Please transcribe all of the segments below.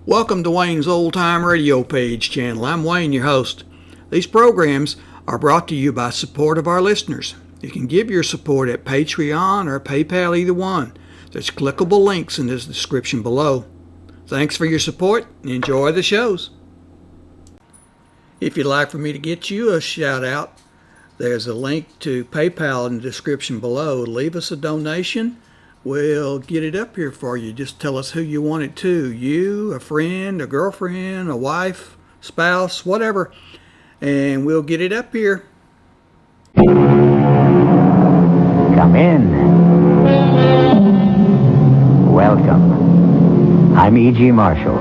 Welcome to Wayne's Old Time Radio Page channel. I'm Wayne, your host. These programs are brought to you by support of our listeners. You can give your support at Patreon or PayPal, either one. There's clickable links in the description below. Thanks for your support and enjoy the shows. If you'd like for me to get you a shout out, there's a link to PayPal in the description below. Leave us a donation. We'll get it up here for you. Just tell us who you want it to. You, a friend, a girlfriend, a wife, spouse, whatever. And we'll get it up here. Come in. Welcome. I'm E.G. Marshall.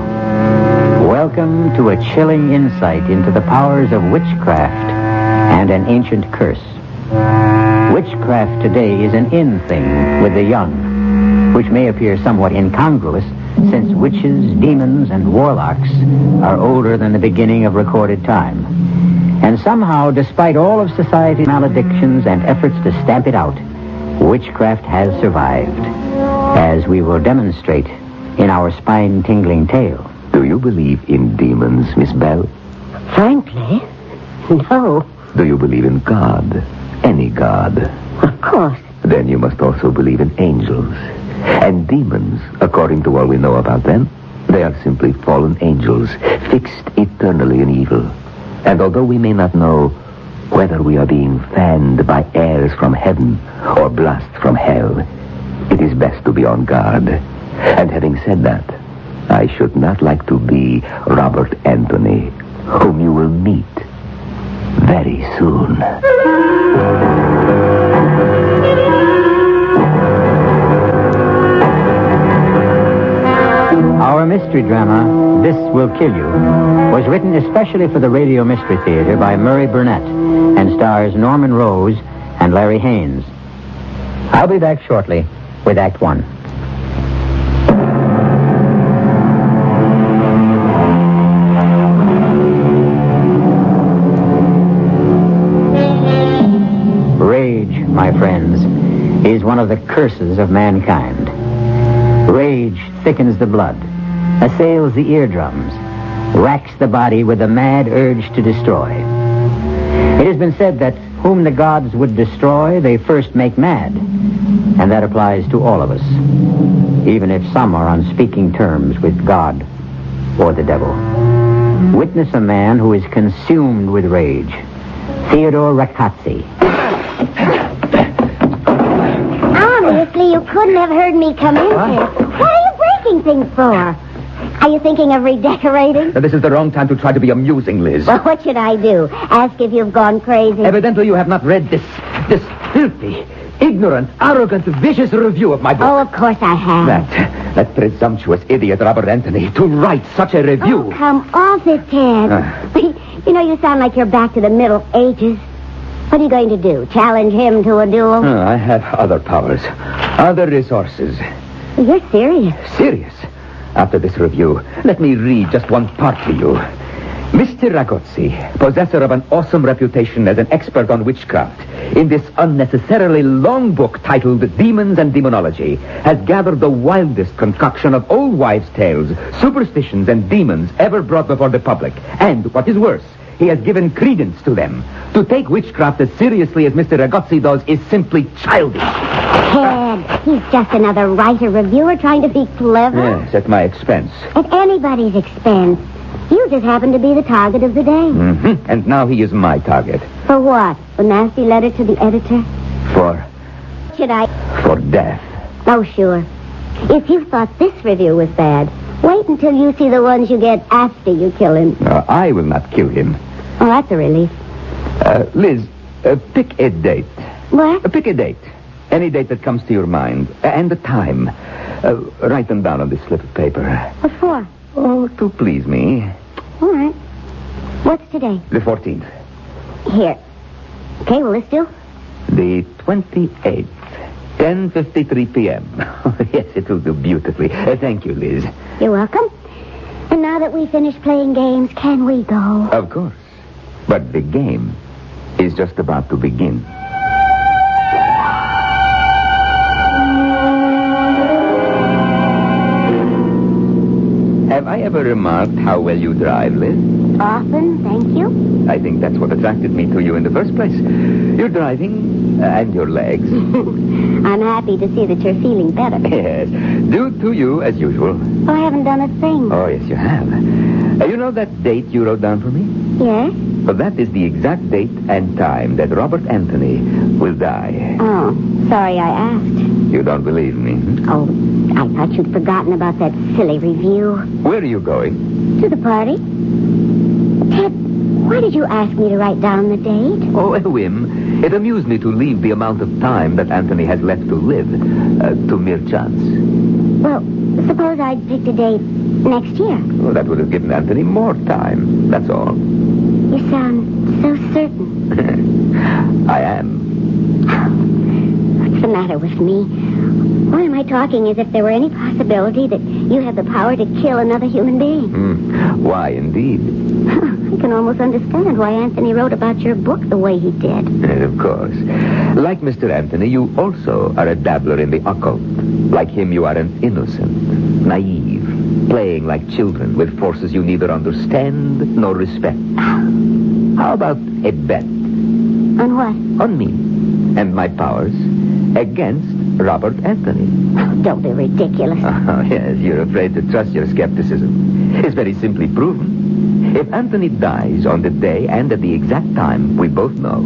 Welcome to a chilling insight into the powers of witchcraft and an ancient curse. Witchcraft today is an in thing with the young, which may appear somewhat incongruous since witches, demons, and warlocks are older than the beginning of recorded time. And somehow, despite all of society's maledictions and efforts to stamp it out, witchcraft has survived, as we will demonstrate in our spine-tingling tale. Do you believe in demons, Miss Bell? Frankly, no. Do you believe in God? Any God? Of course. Then you must also believe in angels. And demons, according to all we know about them, they are simply fallen angels, fixed eternally in evil. And although we may not know whether we are being fanned by airs from heaven or blasts from hell, it is best to be on guard. And having said that, I should not like to be Robert Anthony, whom you will meet very soon. Our mystery drama, This Will Kill You, was written especially for the Radio Mystery Theater by Murray Burnett and stars Norman Rose and Larry Haynes. I'll be back shortly with Act One. Rage, my friends, is one of the curses of mankind. Rage thickens the blood, assails the eardrums, racks the body with a mad urge to destroy. It has been said that whom the gods would destroy, they first make mad. And that applies to all of us, even if some are on speaking terms with God or the devil. Witness a man who is consumed with rage. Theodore Rackazzi. Obviously, you couldn't have heard me come in here. What are you breaking things for? Are you thinking of redecorating? This is the wrong time to try to be amusing, Liz. Well, what should I do? Ask if you've gone crazy? Evidently you have not read this filthy, ignorant, arrogant, vicious review of my book. Oh, of course I have. That presumptuous idiot, Robert Anthony, to write such a review. Oh, come off it, Ted. You know, you sound like you're back to the Middle Ages. What are you going to do? Challenge him to a duel? I have other powers, other resources. You're serious. Serious? After this review, let me read just one part to you. Mr. Ragozzi, possessor of an awesome reputation as an expert on witchcraft, in this unnecessarily long book titled Demons and Demonology, has gathered the wildest concoction of old wives' tales, superstitions, and demons ever brought before the public. And, what is worse, he has given credence to them. To take witchcraft as seriously as Mr. Ragozzi does is simply childish. Ted, he's just another writer, reviewer trying to be clever. Yes, at my expense. At anybody's expense. You just happen to be the target of the day. Mm-hmm. And now he is my target. For what? A nasty letter to the editor? For death. Oh, sure. If you thought this review was bad, wait until you see the ones you get after you kill him. I will not kill him. Oh, that's a relief. Liz, pick a date. What? Pick a date. Any date that comes to your mind. And the time. Write them down on this slip of paper. What for? Oh, to please me. All right. What's today? The 14th. Here. Okay, will this do? The 28th. 10:53 p.m. Yes, it will do beautifully. Thank you, Liz. You're welcome. And now that we've finished playing games, can we go? Of course. But the game is just about to begin. Have I ever remarked how well you drive, Liz? Often, thank you. I think that's what attracted me to you in the first place. Your driving and your legs. I'm happy to see that you're feeling better. Yes. Due to you, as usual. Oh, I haven't done a thing. Oh, yes, you have. You know that date you wrote down for me? Yes? Well, that is the exact date and time that Robert Anthony will die. Oh, sorry I asked. You don't believe me? Oh, I thought you'd forgotten about that silly review. Where are you going? To the party. Ted, why did you ask me to write down the date? Oh, a whim. It amused me to leave the amount of time that Anthony has left to live to mere chance. Well, suppose I'd picked a date next year. Well, that would have given Anthony more time. That's all. You sound so certain. I am. What's the matter with me? Why am I talking as if there were any possibility that you have the power to kill another human being? Why, indeed. I can almost understand why Anthony wrote about your book the way he did. Of course. Like Mr. Anthony, you also are a dabbler in the occult. Like him, you are an innocent, naive, playing like children with forces you neither understand nor respect. How about a bet? On what? On me and my powers against Robert Anthony. Don't be ridiculous. Oh, yes, you're afraid to trust your skepticism. It's very simply proven. If Anthony dies on the day and at the exact time we both know,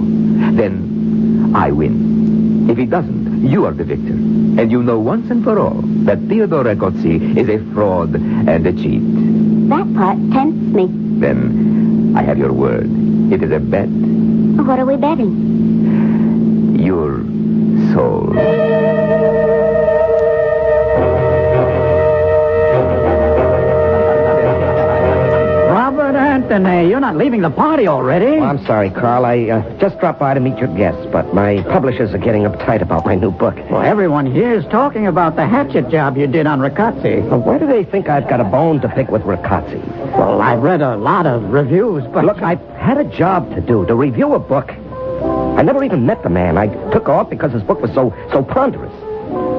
then I win. If he doesn't, you are the victor. And you know once and for all that Theodore Ragozzi is a fraud and a cheat. That part tempts me. Then I have your word. It is a bet. What are we betting? Your soul. Robert Anthony, you're not leaving the party already. Well, I'm sorry, Carl. I just dropped by to meet your guests, but my publishers are getting uptight about my new book. Well, everyone here is talking about the hatchet job you did on Ragozzi. Well, why do they think I've got a bone to pick with Ragozzi? Well, I've read a lot of reviews, but... Look, I've had a job to do, to review a book. I never even met the man. I took off because his book was so ponderous.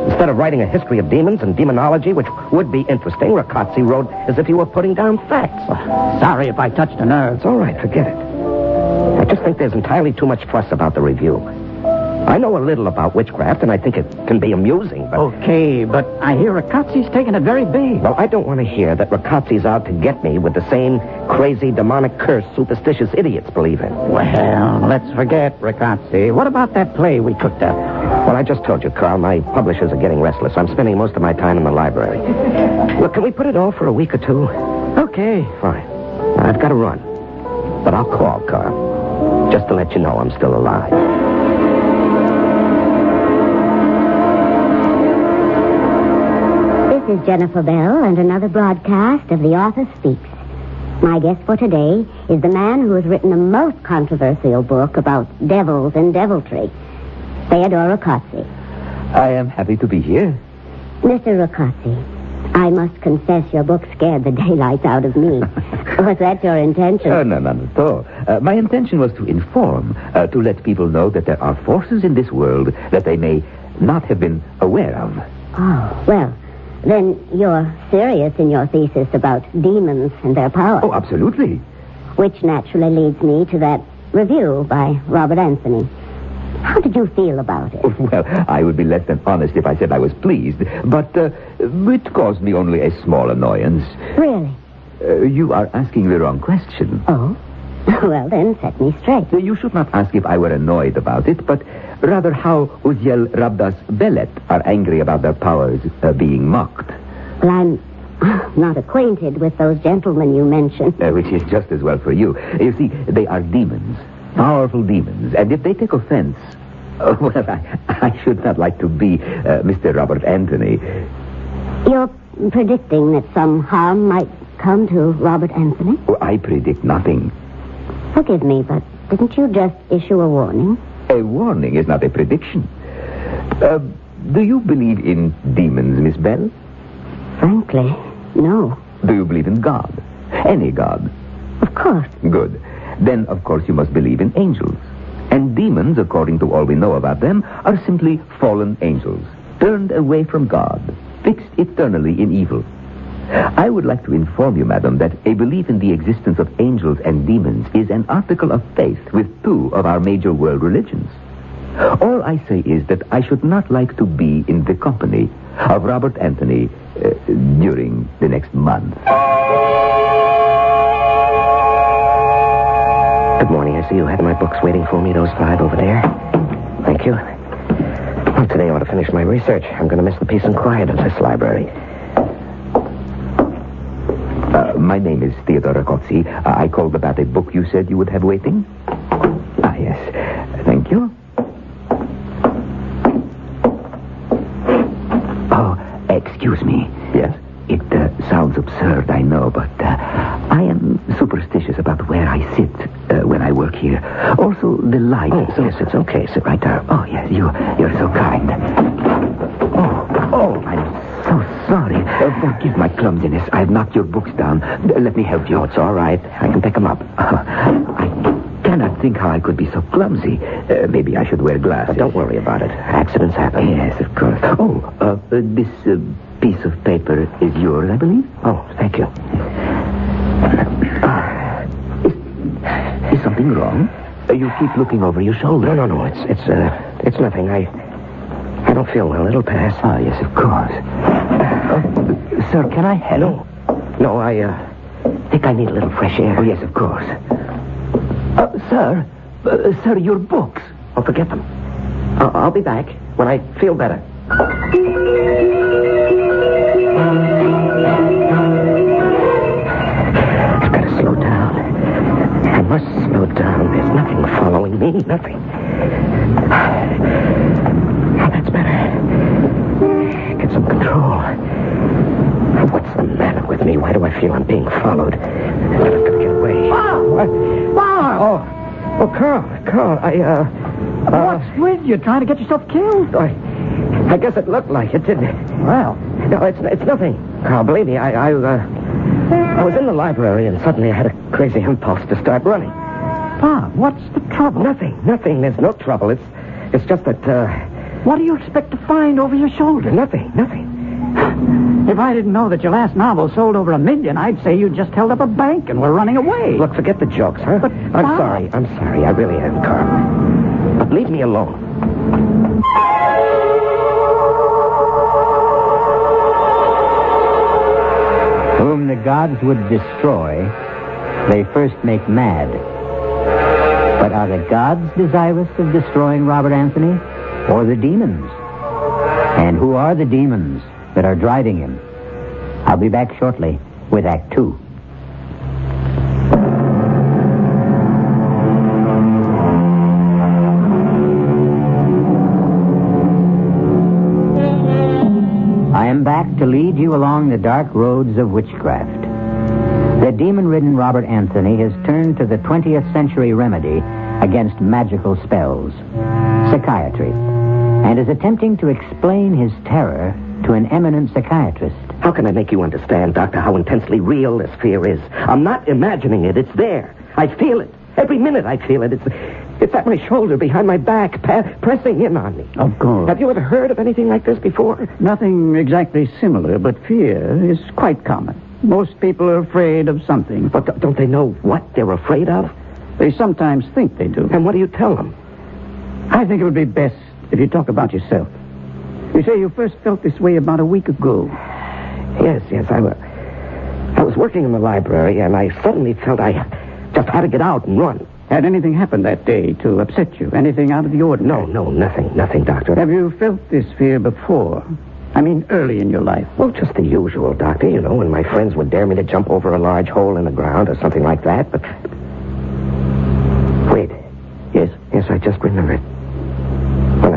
Instead of writing a history of demons and demonology, which would be interesting, Ragozzi wrote as if he were putting down facts. Sorry if I touched a nerve. It's all right, forget it. I just think there's entirely too much fuss about the review. I know a little about witchcraft, and I think it can be amusing, but... Okay, but I hear Ragozzi's taking it very big. Well, I don't want to hear that Ragozzi's out to get me with the same crazy, demonic curse superstitious idiots believe in. Well, let's forget Ragozzi. What about that play we cooked up? Well, I just told you, Carl, my publishers are getting restless. I'm spending most of my time in the library. Look, can we put it off for a week or two? Okay. Fine. I've got to run. But I'll call, Carl. Just to let you know I'm still alive. This is Jennifer Bell and another broadcast of The Author Speaks. My guest for today is the man who has written a most controversial book about devils and deviltry, Theodore Ragozzi. I am happy to be here. Mr. Ragozzi, I must confess your book scared the daylights out of me. Was that your intention? No, not at all. My intention was to inform, to let people know that there are forces in this world that they may not have been aware of. Oh, well, then you're serious in your thesis about demons and their power. Oh, absolutely. Which naturally leads me to that review by Robert Anthony. How did you feel about it? Well, I would be less than honest if I said I was pleased, but it caused me only a small annoyance. Really? You are asking the wrong question. Oh? Well, then, set me straight. You should not ask if I were annoyed about it, but rather how Uziel Rabdas Belet are angry about their powers being mocked. Well, I'm not acquainted with those gentlemen you mentioned. Which is just as well for you. You see, they are demons. Powerful demons. And if they take offense... well, I should not like to be Mr. Robert Anthony. You're predicting that some harm might come to Robert Anthony? Oh, I predict nothing. Forgive me, but didn't you just issue a warning? A warning is not a prediction. Do you believe in demons, Miss Bell? Frankly, no. Do you believe in God? Any God? Of course. Good. Then, of course, you must believe in angels. And demons, according to all we know about them, are simply fallen angels, turned away from God, fixed eternally in evil. I would like to inform you, madam, that a belief in the existence of angels and demons is an article of faith with 2 of our major world religions. All I say is that I should not like to be in the company of Robert Anthony during the next month. Good morning. I see you had my books waiting for me, those 5 over there. Thank you. Well, today I ought to finish my research. I'm going to miss the peace and quiet of this library. My name is Theodore Ragozzi. I called about a book you said you would have waiting. Ah, yes. Thank you. Oh, excuse me. Yes? It sounds absurd, I know, but I am superstitious about where I sit when I work here. Also, the light. Oh, so... yes, it's okay. Sit right down. Oh, yes, you're so kind. Oh, I'm so sorry. Forgive my clumsiness. I've knocked your books down. Let me help you. Oh, it's all right. I can pick them up. I cannot think how I could be so clumsy. Maybe I should wear glasses. Don't worry about it. Accidents happen. Yes, of course. Oh, this piece of paper is yours, I believe? Oh, thank you. Is something wrong? You keep looking over your shoulder. No. It's nothing. I don't feel well. It'll pass. Ah, yes, of course. Sir, can I help? No, I think I need a little fresh air. Oh, yes, of course. Sir, your books. Oh, forget them. I'll be back when I feel better. I've got to slow down. I must slow down. There's nothing following me. Nothing. Oh, that's better. Get some control. What's the matter with me? Why do I feel I'm being followed? I'm never going to get away. Bob! Oh, Carl, What's with you? Trying to get yourself killed? I guess it looked like it, didn't it? Well, No, it's nothing. Carl, believe me, I was in the library and suddenly I had a crazy impulse to start running. Bob, what's the trouble? Nothing. There's no trouble. It's just that, What do you expect to find over your shoulder? nothing. If I didn't know that your last novel sold over 1 million, I'd say you just held up a bank and were running away. Look, forget the jokes, huh? But, I'm Bob. sorry. I really am, Carl. But leave me alone. Whom the gods would destroy, they first make mad. But are the gods desirous of destroying Robert Anthony, or the demons? And who are the demons that are driving him? I'll be back shortly with Act 2. I am back to lead you along the dark roads of witchcraft. The demon-ridden Robert Anthony has turned to the 20th century remedy against magical spells, psychiatry, and is attempting to explain his terror to an eminent psychiatrist. How can I make you understand, Doctor, how intensely real this fear is? I'm not imagining it. It's there. I feel it. Every minute I feel it. It's at my shoulder, behind my back, pressing in on me. Of course. Have you ever heard of anything like this before? Nothing exactly similar, but fear is quite common. Most people are afraid of something. But don't they know what they're afraid of? They sometimes think they do. And what do you tell them? I think it would be best if you talk about yourself. You say you first felt this way about a week ago. Yes. I was working in the library, and I suddenly felt I just had to get out and run. Had anything happened that day to upset you? Anything out of the ordinary? No, nothing, Doctor. Have you felt this fear before? I mean, early in your life. Well, just the usual, Doctor. You know, when my friends would dare me to jump over a large hole in the ground or something like that, but... Wait. Yes, I just remembered.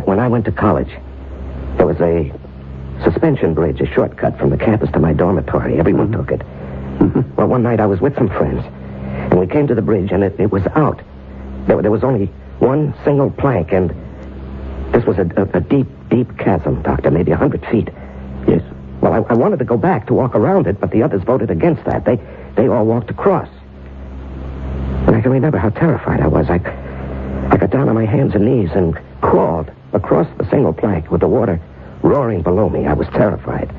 When I went to college, there was a suspension bridge, a shortcut from the campus to my dormitory. Everyone took it. Well, one night I was with some friends, and we came to the bridge, and it was out. There was only one single plank, and this was a deep chasm, Doctor, maybe 100 feet. Yes. Well, I wanted to go back to walk around it, but the others voted against that. They all walked across. And I can remember how terrified I was. I got down on my hands and knees and crawled across the single plank with the water roaring below me. I was terrified.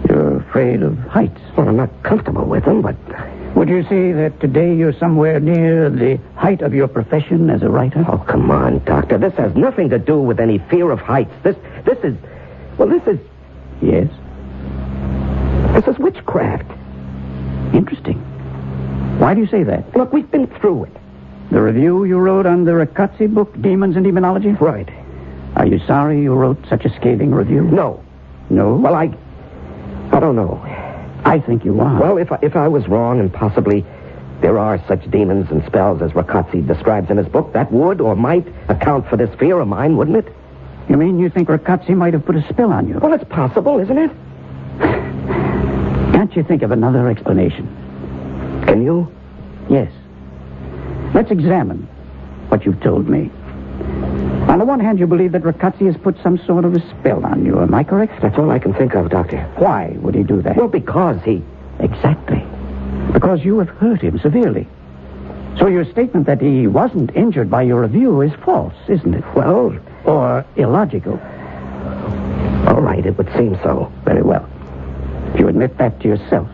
Your afraid of heights. Well, I'm not comfortable with them, but... Would you say that today you're somewhere near the height of your profession as a writer? Oh, come on, Doctor. This has nothing to do with any fear of heights. This is... Well, this is... Yes. This is witchcraft. Interesting. Why do you say that? Look, we've been through it. The review you wrote on the Riccozzi book, Demons and Demonology? Right. Are you sorry you wrote such a scathing review? No. No? Well, I don't know. I think you are. Well, if I was wrong and possibly there are such demons and spells as Riccozzi describes in his book, that would or might account for this fear of mine, wouldn't it? You mean you think Riccozzi might have put a spell on you? Well, it's possible, isn't it? Can't you think of another explanation? Can you? Yes. Let's examine what you've told me. On the one hand, you believe that Riccozzi has put some sort of a spell on you. Am I correct? That's all I can think of, Doctor. Why would he do that? Well, because he... Exactly. Because you have hurt him severely. So your statement that he wasn't injured by your review is false, isn't it? Well... Or illogical. All right, it would seem so. Very well. If you admit that to yourself,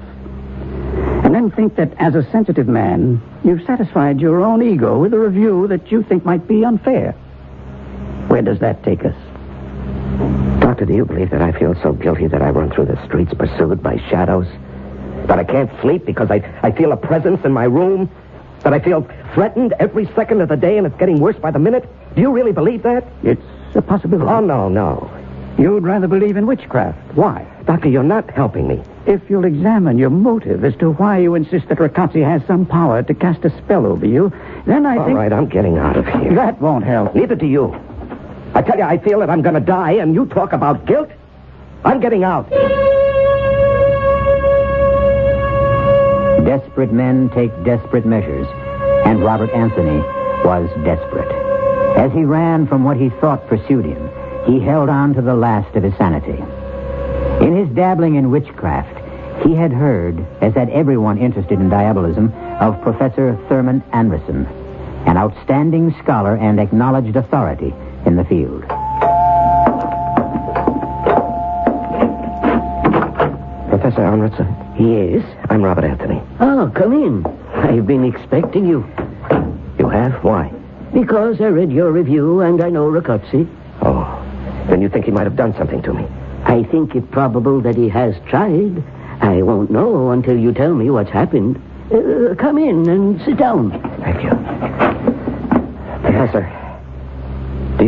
and then think that as a sensitive man, you've satisfied your own ego with a review that you think might be unfair, where does that take us? Doctor, do you believe that I feel so guilty that I run through the streets pursued by shadows? That I can't sleep because I feel a presence in my room? That I feel threatened every second of the day and it's getting worse by the minute? Do you really believe that? It's a possibility. Oh, no. You'd rather believe in witchcraft. Why? Doctor, you're not helping me. If you'll examine your motive as to why you insist that Riccozzi has some power to cast a spell over you, then I think... All right, I'm getting out of here. That won't help. Neither do you. I tell you, I feel that I'm going to die, and you talk about guilt? I'm getting out. Desperate men take desperate measures, and Robert Anthony was desperate. As he ran from what he thought pursued him, he held on to the last of his sanity. In his dabbling in witchcraft, he had heard, as had everyone interested in diabolism, of Professor Thurman Anderson, an outstanding scholar and acknowledged authority in the field. Professor Anderson? Yes? I'm Robert Anthony. Oh, come in. I've been expecting you. You have? Why? Because I read your review and I know Riccozzi. Oh, then you think he might have done something to me? I think it probable that he has tried. I won't know until you tell me what's happened. Come in and sit down. Thank you. Professor, do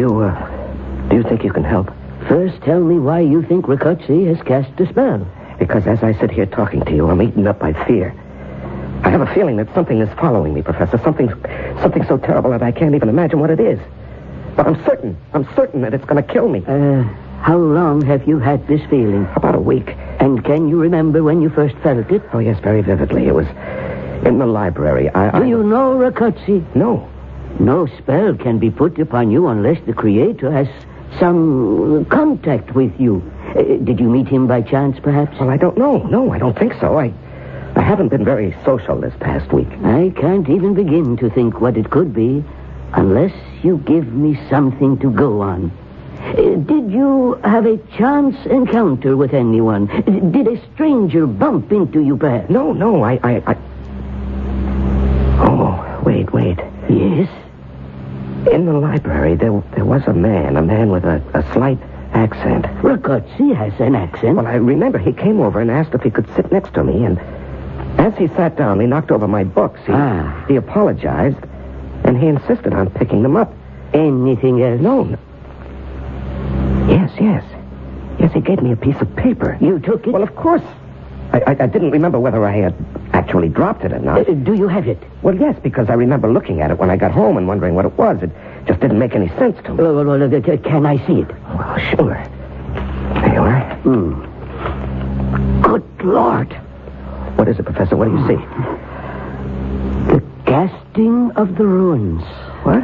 you think you can help? First, tell me why you think Riccozzi has cast a spell. Because as I sit here talking to you, I'm eaten up by fear. I have a feeling that something is following me, Professor. Something so terrible that I can't even imagine what it is. But I'm certain that it's going to kill me. How long have you had this feeling? About a week. And can you remember when you first felt it? Oh, yes, very vividly. It was in the library. Do you know Riccozzi? No. No spell can be put upon you unless the Creator has some contact with you. Did you meet him by chance, perhaps? Well, I don't know. No, I don't think so. I haven't been very social this past week. I can't even begin to think what it could be unless you give me something to go on. Did you have a chance encounter with anyone? Did a stranger bump into you, perhaps? No, Oh, wait. Yes? In the library, there was a man with a slight accent. Riccozzi has an accent. Well, I remember he came over and asked if he could sit next to me, and as he sat down, he knocked over my books. He apologized, and he insisted on picking them up. Anything else? No. Yes, he gave me a piece of paper. You took it? Well, of course. I didn't remember whether I had actually dropped it or not. Do you have it? Well, yes, because I remember looking at it when I got home and wondering what it was. It just didn't make any sense to me. Well, can I see it? Well, sure. There you are. Good Lord. What is it, Professor? What do you see? The casting of the ruins. What?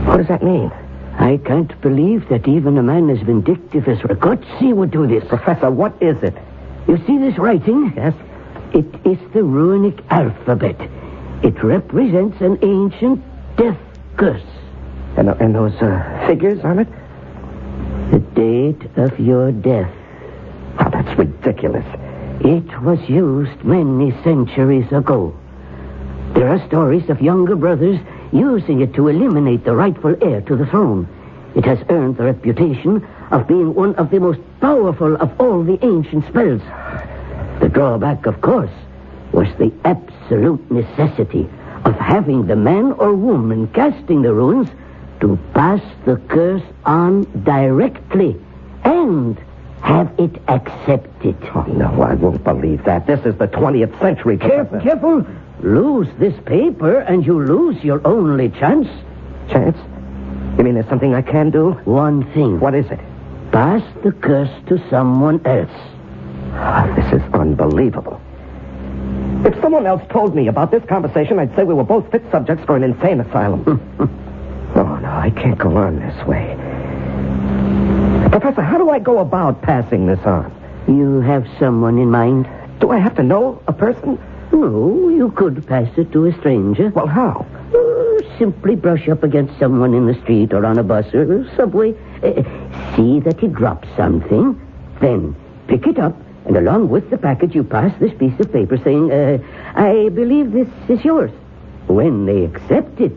What does that mean? I can't believe that even a man as vindictive as Riccozzi would do this. Professor, what is it? You see this writing? Yes. It is the runic alphabet. It represents an ancient death curse. And those figures on it? The date of your death. Oh, that's ridiculous. It was used many centuries ago. There are stories of younger brothers using it to eliminate the rightful heir to the throne. It has earned the reputation of being one of the most powerful of all the ancient spells. The drawback, of course, was the absolute necessity of having the man or woman casting the runes to pass the curse on directly and have it accepted. Oh, no, I won't believe that. This is the 20th century. Careful. Lose this paper and you lose your only chance. Chance? You mean there's something I can do? One thing. What is it? Pass the curse to someone else. This is unbelievable. If someone else told me about this conversation, I'd say we were both fit subjects for an insane asylum. Oh, no, I can't go on this way. Professor, how do I go about passing this on? You have someone in mind? Do I have to know a person? No, you could pass it to a stranger. Well, how? Simply brush up against someone in the street or on a bus or a subway. See that he drops something. Then pick it up, and along with the package, you pass this piece of paper saying, I believe this is yours. When they accept it,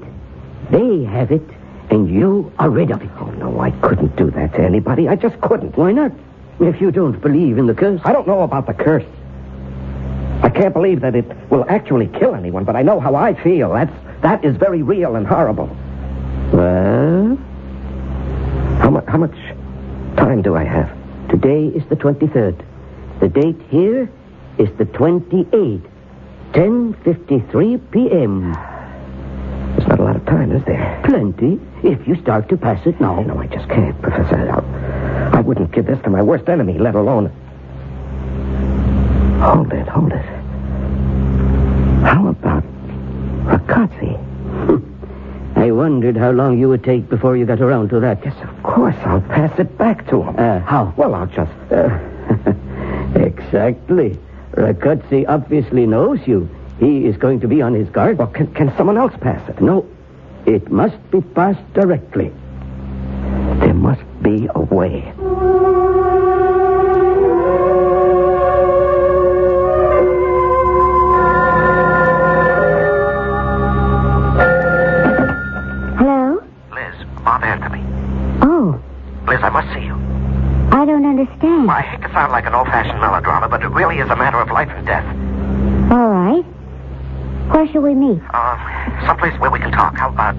they have it, and you are rid of it. Oh, no, I couldn't do that to anybody. I just couldn't. Why not? If you don't believe in the curse. I don't know about the curse. I can't believe that it will actually kill anyone, but I know how I feel. That is very real and horrible. Well? How much time do I have? Today is the 23rd. The date here is the 28th. 10:53 p.m. There's not a lot of time, is there? Plenty, if you start to pass it now. No, I just can't, Professor. I wouldn't give this to my worst enemy, let alone... Hold it. How about Ragazzi? I wondered how long you would take before you got around to that. Yes, of course. I'll pass it back to him. How? Well, I'll just... Exactly. Ragazzi obviously knows you. He is going to be on his guard. Well, can someone else pass it? No. It must be passed directly. There must be a way. I must see you. I don't understand. Well, I hate to sound like an old-fashioned melodrama, but it really is a matter of life and death. All right. Where shall we meet? Someplace where we can talk. How about,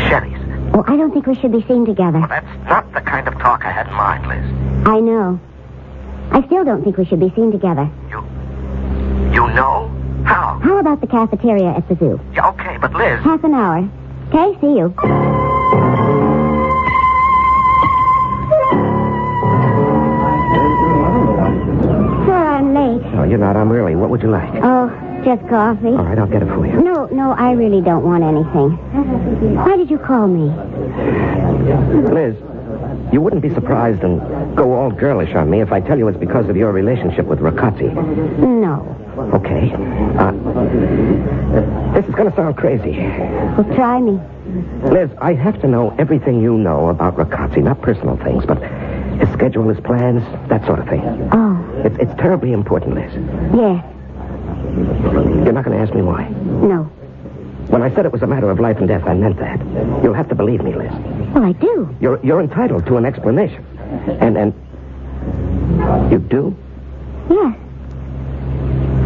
Sherry's? Oh, I don't think we should be seen together. Well, that's not the kind of talk I had in mind, Liz. I know. I still don't think we should be seen together. You know? How? How about the cafeteria at the zoo? Yeah, okay, but Liz... Half an hour. Okay, see you. No, you're not. I'm early. What would you like? Oh, just coffee. All right, I'll get it for you. No, I really don't want anything. Why did you call me? Liz, you wouldn't be surprised and go all girlish on me if I tell you it's because of your relationship with Ragazzi. No. Okay. This is going to sound crazy. Well, try me. Liz, I have to know everything you know about Ragazzi, not personal things, but his schedule, his plans, that sort of thing. Oh. It's terribly important, Liz. Yes. You're not going to ask me why? No. When I said it was a matter of life and death, I meant that. You'll have to believe me, Liz. Well, I do. You're entitled to an explanation. And you do? Yes.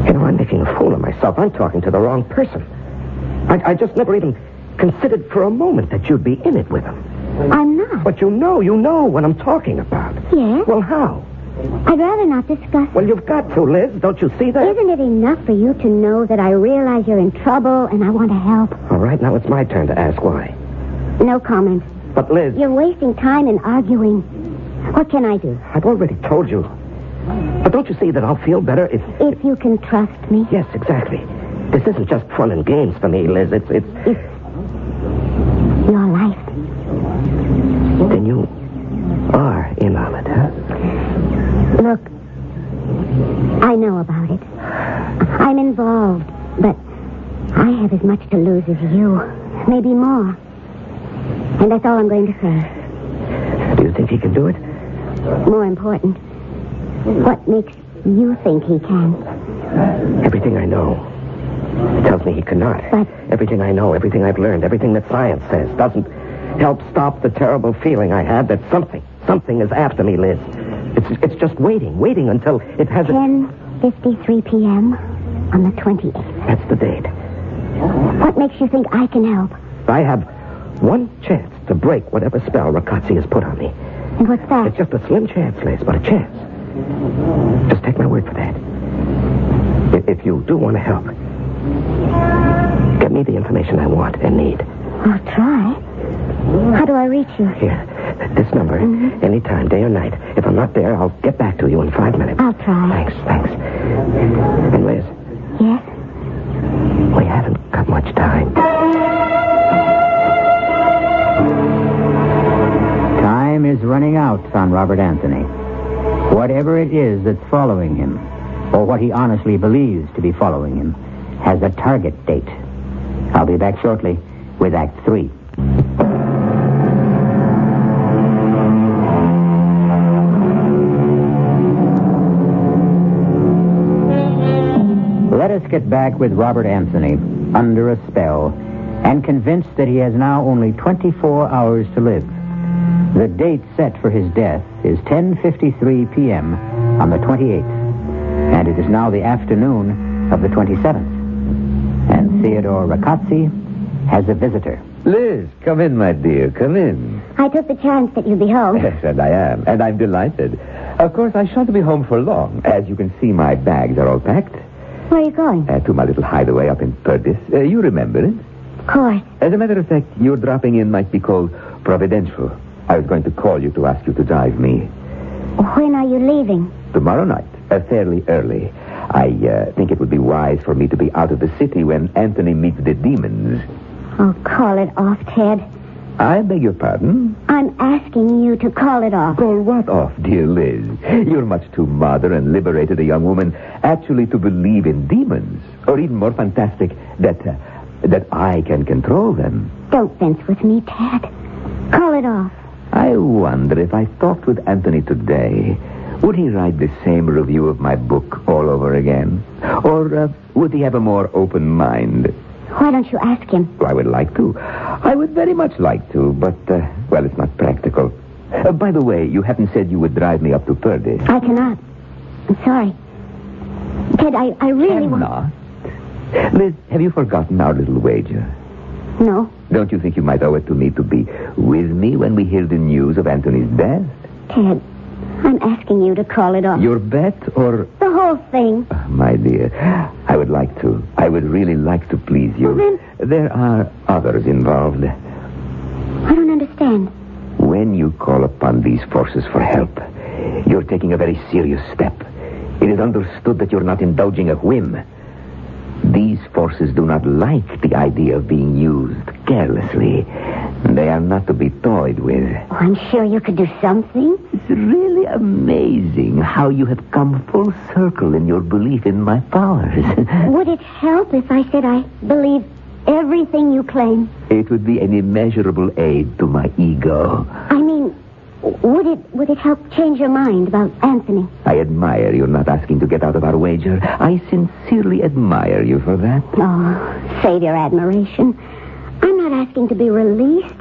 You know, I'm making a fool of myself. I'm talking to the wrong person. I just never even considered for a moment that you'd be in it with him. I'm not. But you know what I'm talking about. Yes. Well, how? I'd rather not discuss it. Well, you've got to, Liz. Don't you see that? Isn't it enough for you to know that I realize you're in trouble and I want to help? All right, now it's my turn to ask why. No comment. But, Liz... You're wasting time in arguing. What can I do? I've already told you. But don't you see that I'll feel better if... If you can trust me? Yes, exactly. This isn't just fun and games for me, Liz. It's your life. Then you are in on it, huh? Look, I know about it. I'm involved, but I have as much to lose as you. Maybe more. And that's all I'm going to say. Do you think he can do it? More important, what makes you think he can? Everything I know tells me he cannot. But- Everything I know, everything I've learned, everything that science says doesn't help stop the terrible feeling I have that something is after me, Liz. It's just waiting until it has a... 10:53 p.m. on the 28th. That's the date. What makes you think I can help? I have one chance to break whatever spell Ragazzi has put on me. And what's that? It's just a slim chance, Liz, but a chance. Just take my word for that. If you do want to help, get me the information I want and need. I'll try. How do I reach you? Here, this number, anytime, day or night. If I'm not there, I'll get back to you in 5 minutes. I'll try. Thanks. And Liz, Yes? we haven't got much time. Time is running out on Robert Anthony. Whatever it is that's following him, or what he honestly believes to be following him, has a target date. I'll be back shortly with Act 3. Let us get back with Robert Anthony, under a spell, and convinced that he has now only 24 hours to live. The date set for his death is 10:53 p.m. on the 28th, and it is now the afternoon of the 27th. And Theodore Ragazzi has a visitor. Liz, come in, my dear, come in. I took the chance that you'd be home. Yes, and I am, and I'm delighted. Of course, I shan't be home for long. As you can see, my bags are all packed. Where are you going? To my little hideaway up in Perdis. You remember it? Of course. As a matter of fact, your dropping in might be called providential. I was going to call you to ask you to drive me. When are you leaving? Tomorrow night, fairly early. I think it would be wise for me to be out of the city when Anthony meets the demons. Oh, call it off, Ted. I beg your pardon? I'm asking you to call it off. Call what off, dear Liz? You're much too modern and liberated a young woman actually to believe in demons. Or even more fantastic, that I can control them. Don't fence with me, Ted. Call it off. I wonder if I talked with Anthony today, would he write the same review of my book all over again? Or would he have a more open mind? Why don't you ask him? I would like to. I would very much like to, but, well, it's not practical. By the way, you haven't said you would drive me up to Perdis. I cannot. I'm sorry. Ted, I really want... Not. Liz, have you forgotten our little wager? No. Don't you think you might owe it to me to be with me when we hear the news of Anthony's death? Ted, I'm asking you to call it off. Your bet or... The whole thing. My dear, I would like to. I would really like to please you. Well, then... There are others involved. I don't understand. When you call upon these forces for help, you're taking a very serious step. It is understood that you're not indulging a whim. These forces do not like the idea of being used carelessly. They are not to be toyed with. Oh, I'm sure you could do something. It's really amazing how you have come full circle in your belief in my powers. Would it help if I said I believe everything you claim? It would be an immeasurable aid to my ego. I mean, would it help change your mind about Anthony? I admire you're not asking to get out of our wager. I sincerely admire you for that. Oh, save your admiration. I'm not asking to be released.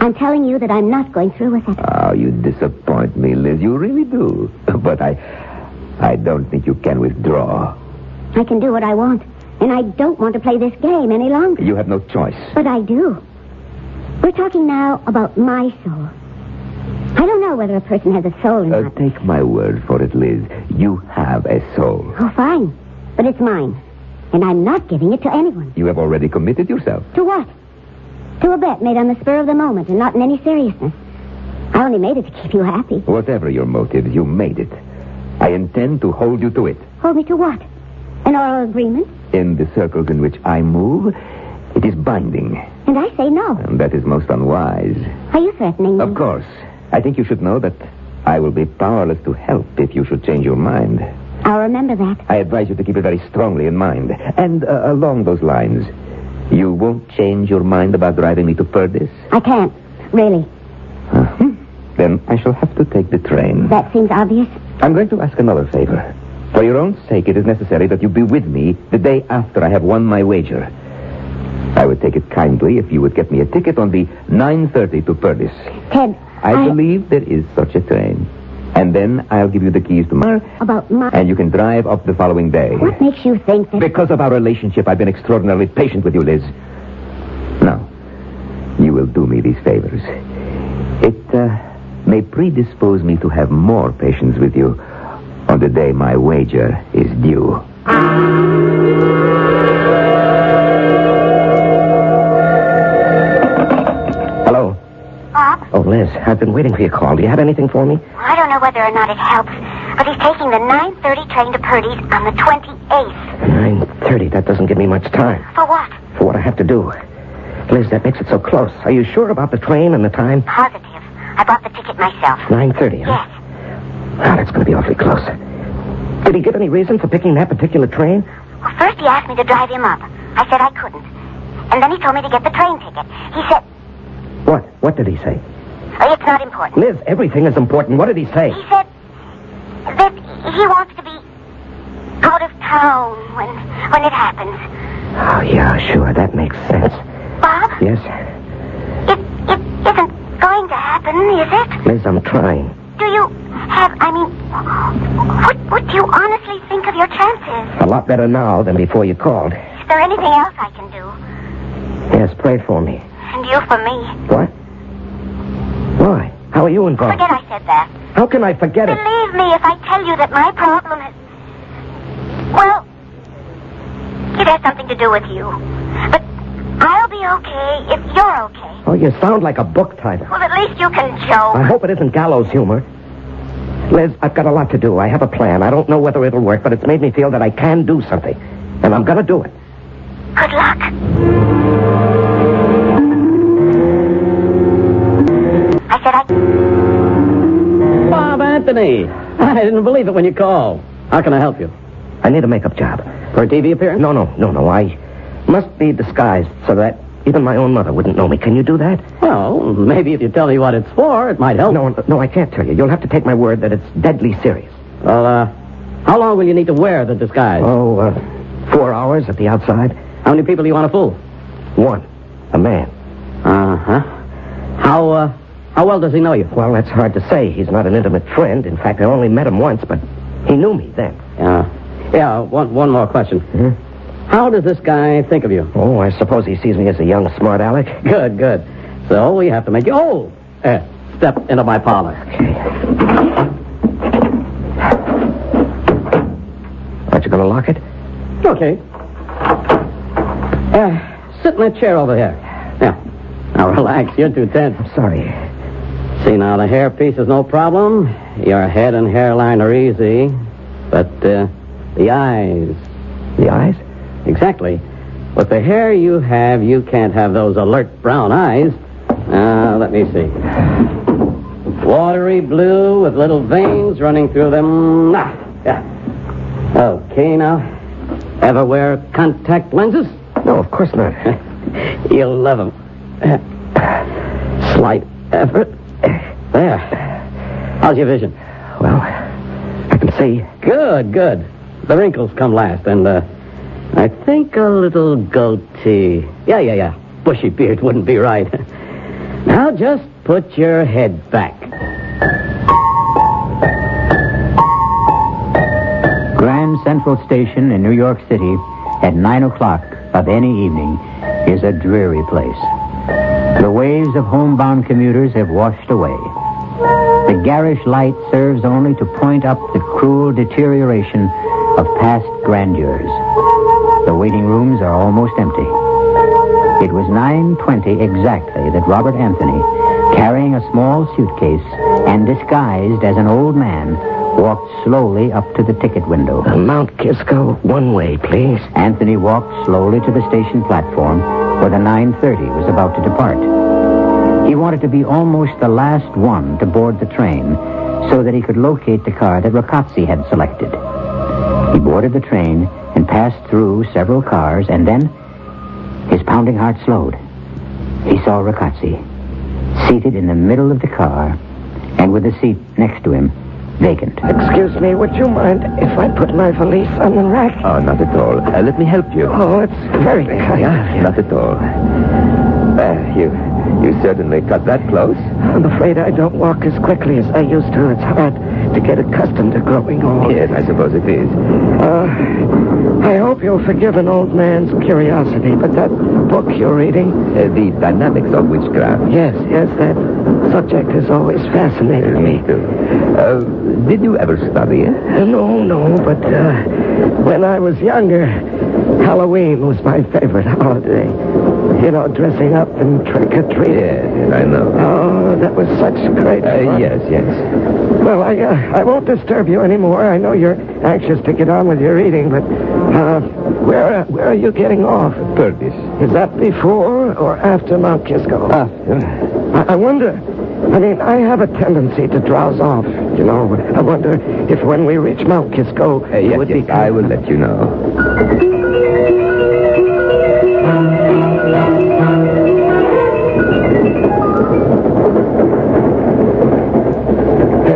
I'm telling you that I'm not going through with it. Oh, you disappoint me, Liz. You really do. But I don't think you can withdraw. I can do what I want, and I don't want to play this game any longer. You have no choice. But I do. We're talking now about my soul. I don't know whether a person has a soul or not. Take my word for it, Liz. You have a soul. Oh, fine. But it's mine. And I'm not giving it to anyone. You have already committed yourself. To what? To a bet made on the spur of the moment and not in any seriousness. I only made it to keep you happy. Whatever your motive, you made it. I intend to hold you to it. Hold me to what? An oral agreement? In the circles in which I move, it is binding. And I say no. And that is most unwise. Are you threatening me? Of course. I think you should know that I will be powerless to help if you should change your mind. I'll remember that. I advise you to keep it very strongly in mind. And along those lines, you won't change your mind about driving me to Perdis? I can't. Really. Then I shall have to take the train. That seems obvious. I'm going to ask another favor. For your own sake, it is necessary that you be with me the day after I have won my wager. I would take it kindly if you would get me a ticket on the 9:30 to Purvis. Ted, I believe there is such a train. And then I'll give you the keys tomorrow. About my... And you can drive up the following day. What makes you think that... Because of our relationship, I've been extraordinarily patient with you, Liz. Now, you will do me these favors. It may predispose me to have more patience with you on the day my wager is due. Hello? Bob? Oh, Liz, I've been waiting for your call. Do you have anything for me? I don't know whether or not it helps, but he's taking the 9:30 train to Purdy's on the 28th. 9:30. That doesn't give me much time. For what? For what I have to do. Liz, that makes it so close. Are you sure about the train and the time? Positive. I bought the ticket myself. 9:30, huh? Yes. Ah, that's going to be awfully close. Did he give any reason for picking that particular train? Well, first he asked me to drive him up. I said I couldn't. And then he told me to get the train ticket. He said, What? What did he say? oh, it's not important. Liz, everything is important. What did he say? He said that he wants to be out of town when it happens. Oh, yeah, sure. That makes sense. Bob? Yes? It isn't going to happen, is it? Liz, I'm trying. Do you have, what do you honestly think of your chances? A lot better now than before you called. Is there anything else I can do? Yes, pray for me. And you for me. What? Why? How are you involved? Forget I said that. How can I forget it? Believe me if I tell you that my problem has... Well, it has something to do with you. But I'll be okay if you're okay. Oh, you sound like a book title. Well, at least you can joke. I hope it isn't gallows humor. Liz, I've got a lot to do. I have a plan. I don't know whether it'll work, but it's made me feel that I can do something. And I'm going to do it. Good luck. I said Bob Anthony. I didn't believe it when you called. How can I help you? I need a makeup job. For a TV appearance? No. I must be disguised so that even my own mother wouldn't know me. Can you do that? Well, maybe if you tell me what it's for, it might help. No, I can't tell you. You'll have to take my word that it's deadly serious. Well, how long will you need to wear the disguise? 4 hours at the outside. How many people do you want to fool? One. A man. Uh-huh. How well does he know you? Well, that's hard to say. He's not an intimate friend. In fact, I only met him once, but he knew me then. Yeah, one more question. Hmm? How does this guy think of you? Oh, I suppose he sees me as a young, smart aleck. Good. So we have to make you... Oh! Step into my parlor. Okay. Aren't you going to lock it? Okay. Sit in that chair over here. Now, relax. You're too tense. I'm sorry. See, now, the hairpiece is no problem. Your head and hairline are easy. But, the eyes... The eyes? Exactly. With the hair you have, you can't have those alert brown eyes. Let me see. Watery blue with little veins running through them. Yeah. Okay, now. Ever wear contact lenses? No, of course not. You'll love them. Slight effort. There. How's your vision? Well, I can see. Good. The wrinkles come last, and, I think a little goatee. Yeah. Bushy beard wouldn't be right. Now just put your head back. Grand Central Station in New York City at 9 o'clock of any evening is a dreary place. The waves of homebound commuters have washed away. The garish light serves only to point up the cruel deterioration of past grandeurs. The waiting rooms are almost empty. It was 9:20 exactly that Robert Anthony, carrying a small suitcase and disguised as an old man, walked slowly up to the ticket window. Mount Kisco, one way, please. Anthony walked slowly to the station platform where the 9:30 was about to depart. He wanted to be almost the last one to board the train so that he could locate the car that Ricazzi had selected. He boarded the train and passed through several cars, and then his pounding heart slowed. He saw Ricazzi, seated in the middle of the car, and with the seat next to him, vacant. Excuse me, would you mind if I put my valise on the rack? Oh, not at all. Let me help you. Oh, it's very kind. Yeah, not at all. You certainly cut that close. I'm afraid I don't walk as quickly as I used to. It's hard to get accustomed to growing old. Yes, I suppose it is. I hope you'll forgive an old man's curiosity, but that book you're reading... The Dynamics of Witchcraft. Yes, that subject has always fascinated me. too. Did you ever study it? No, but when I was younger, Halloween was my favorite holiday. You know, dressing up and trick-or-treating. Yes, I know. Oh, that was such great fun. Yes. Well, I won't disturb you anymore. I know you're anxious to get on with your reading, but where are you getting off? Purvis. Is that before or after Mount Kisco? After. I wonder. I mean, I have a tendency to drowse off, you know. I wonder if when we reach Mount Kisco, it would be... I will let you know.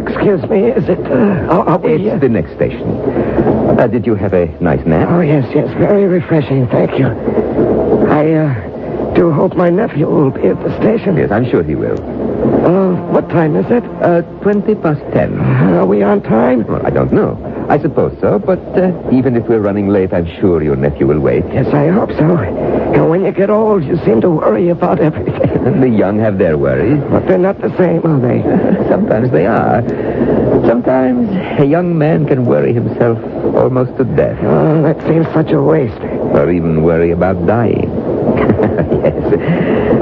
Excuse me, is it... It's the next station. Did you have a nice nap? Oh, yes, very refreshing, thank you. I do hope my nephew will be at the station. Yes, I'm sure he will. What time is it? 10:20. Are we on time? Well, I don't know. I suppose so, but even if we're running late, I'm sure your nephew will wait. Yes, I hope so. You know, when you get old, you seem to worry about everything. The young have their worries. But they're not the same, are they? Sometimes they are. Sometimes a young man can worry himself almost to death. Oh, that seems such a waste. Or even worry about dying. Yes.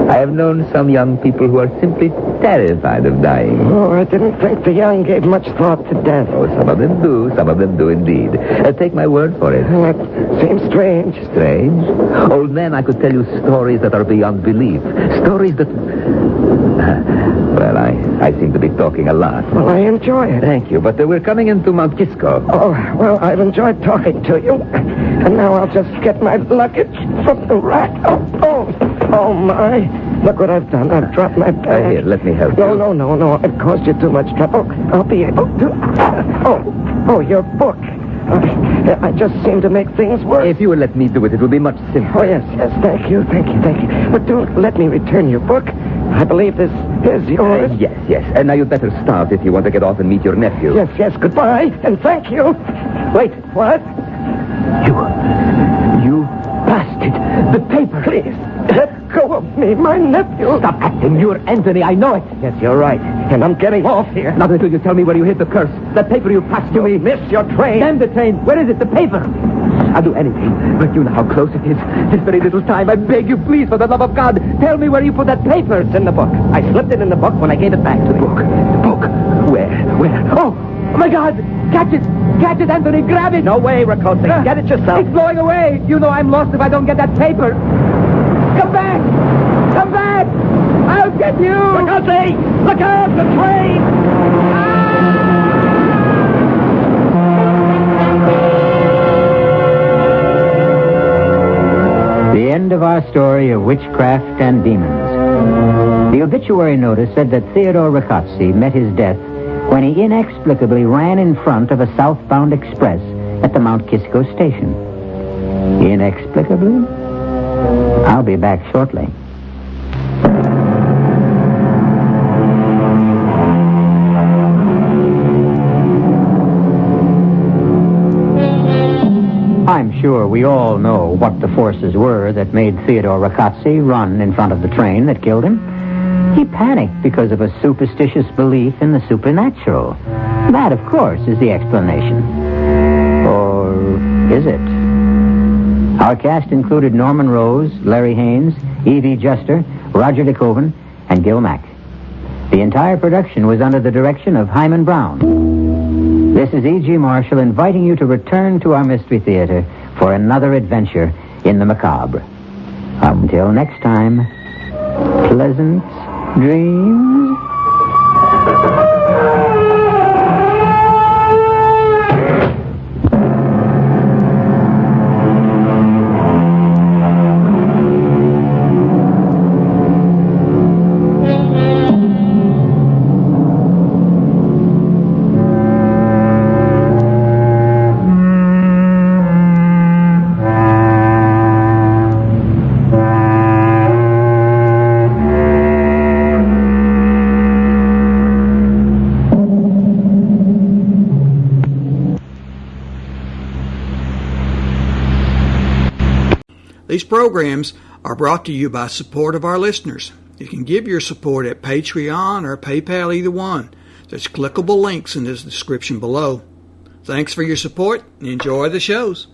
I have known some young people who are simply terrified of dying. Oh, I didn't think the young gave much thought to death. Oh, some of them do. Some of them do indeed. Take my word for it. That seems strange. Strange? Old man, I could tell you stories that are beyond belief. Stories that... Well, I seem to be talking a lot. Well, I enjoy it. Thank you, but we're coming into Mount Kisco. Oh, well, I've enjoyed talking to you. And now I'll just get my luggage from the rack. Oh, my. Look what I've done. I've dropped my bag. Here, let me help you. No. I've caused you too much trouble. I'll be able to... Oh, your book. I just seem to make things worse. If you will let me do it, it will be much simpler. Oh, yes, thank you. But don't let me return your book. I believe this is yours. Yes. And now you'd better start if you want to get off and meet your nephew. Yes. Goodbye, and thank you. Wait, what? You bastard. The paper. Please, let go of me, my nephew. Stop acting. You're Anthony. I know it. Yes, you're right. And I'm getting off here. Not until you tell me where you hid the curse. That paper you passed to me. Miss your train. Damn the train. Where is it? The paper. I'll do anything, but you know how close it is. This very little time. I beg you, please, for the love of God, tell me where you put that paper. It's in the book. I slipped it in the book when I gave it back to you. The book? Where? Oh, my God! Catch it, Anthony! Grab it! No way, Ricote. Get it yourself. It's blowing away. You know I'm lost if I don't get that paper. Come back! I'll get you! Ricote! Look out! The train! The end of our story of witchcraft and demons. The obituary notice said that Theodore Ricozzi met his death when he inexplicably ran in front of a southbound express at the Mount Kisco station. Inexplicably? I'll be back shortly. I'm sure we all know what the forces were that made Theodore Ricozzi run in front of the train that killed him. He panicked because of a superstitious belief in the supernatural. That, of course, is the explanation. Or is it? Our cast included Norman Rose, Larry Haynes, Evie Juster, Roger DeKoven, and Gil Mack. The entire production was under the direction of Hyman Brown. This is E.G. Marshall inviting you to return to our Mystery Theater for another adventure in the macabre. Until next time, pleasant dreams. These programs are brought to you by support of our listeners. You can give your support at Patreon or PayPal, either one. There's clickable links in the description below. Thanks for your support and enjoy the shows.